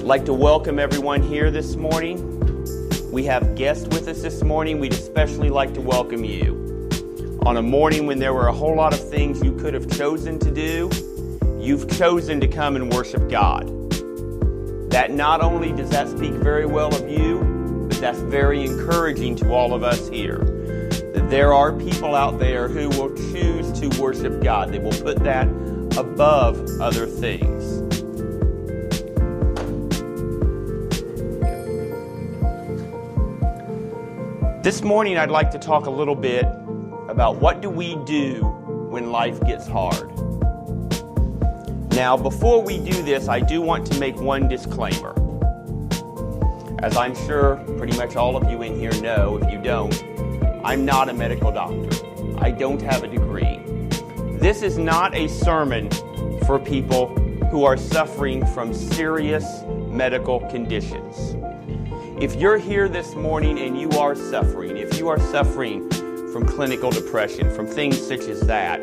I'd like to welcome everyone here this morning. We have guests with us this morning. We'd especially like to welcome you. On a morning when there were a whole lot of things you could have chosen to do, you've chosen to come and worship God. That not only does that speak very well of you, but that's very encouraging to all of us here. That there are people out there who will choose to worship God. They will put that above other things. This morning I'd like to talk a little bit about what do we do when life gets hard. Now, before we do this, I do want to make one disclaimer. As I'm sure pretty much all of you in here know, if you don't, I'm not a medical doctor. I don't have a degree. This is not a sermon for people who are suffering from serious medical conditions. If you're here this morning and you are suffering, if you are suffering from clinical depression, from things such as that,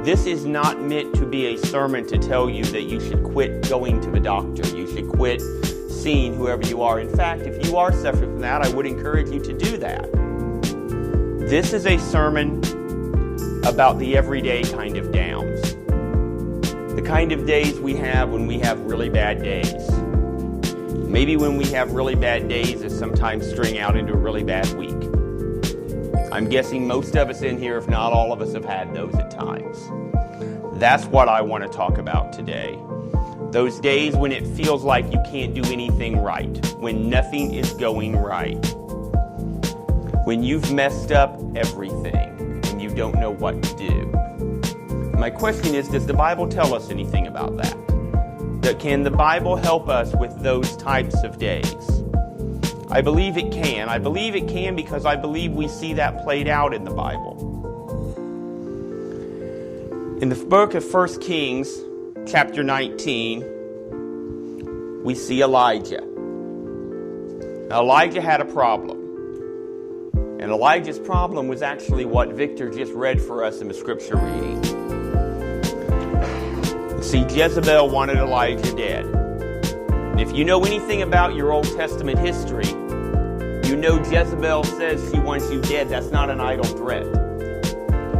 this is not meant to be a sermon to tell you that you should quit going to the doctor. You should quit seeing whoever you are. In fact, if you are suffering from that, I would encourage you to do that. This is a sermon about the everyday kind of downs. The kind of days we have when we have really bad days. Maybe when we have really bad days that sometimes string out into a really bad week. I'm guessing most of us in here, if not all of us, have had those at times. That's what I want to talk about today. Those days when it feels like you can't do anything right, when nothing is going right, when you've messed up everything and you don't know what to do. My question is, does the Bible tell us anything about that? Can the Bible help us with those types of days? I believe it can. I believe it can because I believe we see that played out in the Bible. In the book of 1 Kings, chapter 19, we see Elijah. Now, Elijah had a problem. And Elijah's problem was actually what Victor just read for us in the scripture reading. See, Jezebel wanted Elijah dead. And if you know anything about your Old Testament history, you know Jezebel says she wants you dead. That's not an idle threat.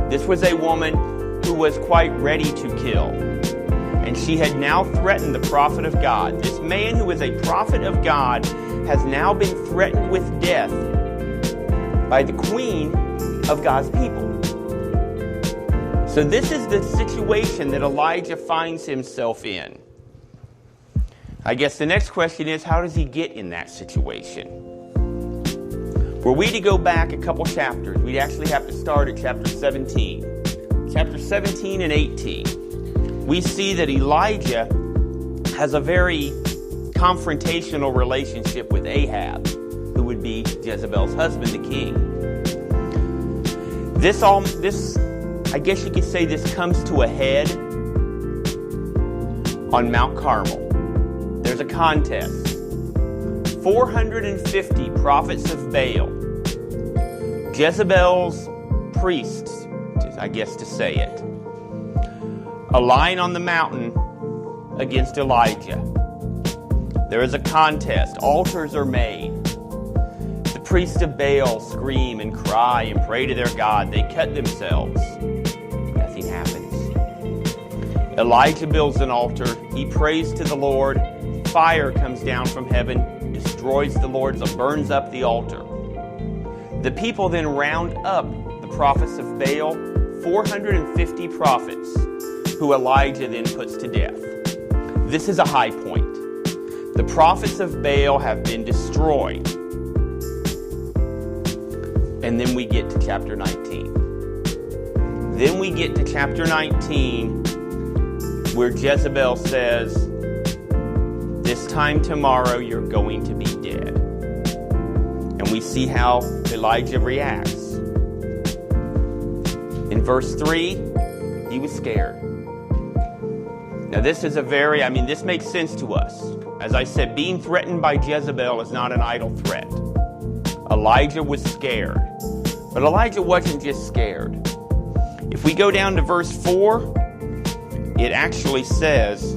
This was a woman who was quite ready to kill. And she had now threatened the prophet of God. This man who is a prophet of God has now been threatened with death by the queen of God's people. So this is the situation that Elijah finds himself in. I guess the next question is, how does he get in that situation? Were we to go back a couple chapters, we'd actually have to start at chapter 17. Chapter 17 and 18. We see that Elijah has a very confrontational relationship with Ahab, who would be Jezebel's husband, the king. I guess you could say this comes to a head on Mount Carmel. There's a contest. 450 prophets of Baal, Jezebel's priests, I guess to say it, align on the mountain against Elijah. There is a contest. Altars are made. The priests of Baal scream and cry and pray to their God. They cut themselves. Nothing happens. Elijah builds an altar. He prays to the Lord. Fire comes down from heaven, destroys the Lord, burns up the altar. The people then round up the prophets of Baal, 450 prophets, who Elijah then puts to death. This is a high point. The prophets of Baal have been destroyed. And then we get to chapter 19. Then we get to chapter 19, where Jezebel says, this time tomorrow you're going to be dead. And we see how Elijah reacts. In verse 3, he was scared. Now this is this makes sense to us. As I said, being threatened by Jezebel is not an idle threat. Elijah was scared. But Elijah wasn't just scared. If we go down to verse 4, it actually says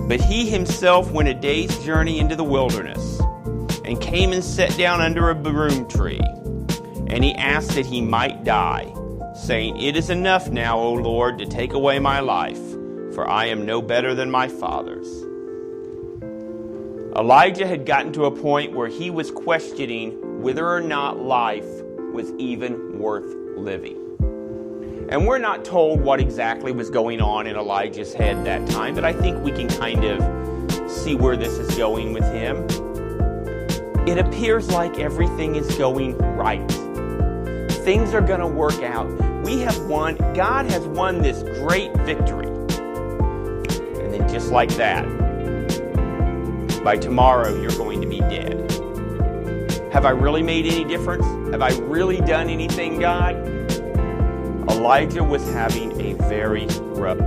But he himself went a day's journey into the wilderness, and came and sat down under a broom tree. And he asked that he might die, saying, It is enough now, O Lord, to take away my life, for I am no better than my fathers. Elijah had gotten to a point where he was questioning whether or not life was even worth living. And we're not told what exactly was going on in Elijah's head that time, but I think we can kind of see where this is going with him. It appears like everything is going right. Things are going to work out. We have won. God has won this great victory. And then just like that, by tomorrow you're going to be dead. Have I really made any difference? Have I really done anything, God? Elijah was having a very rough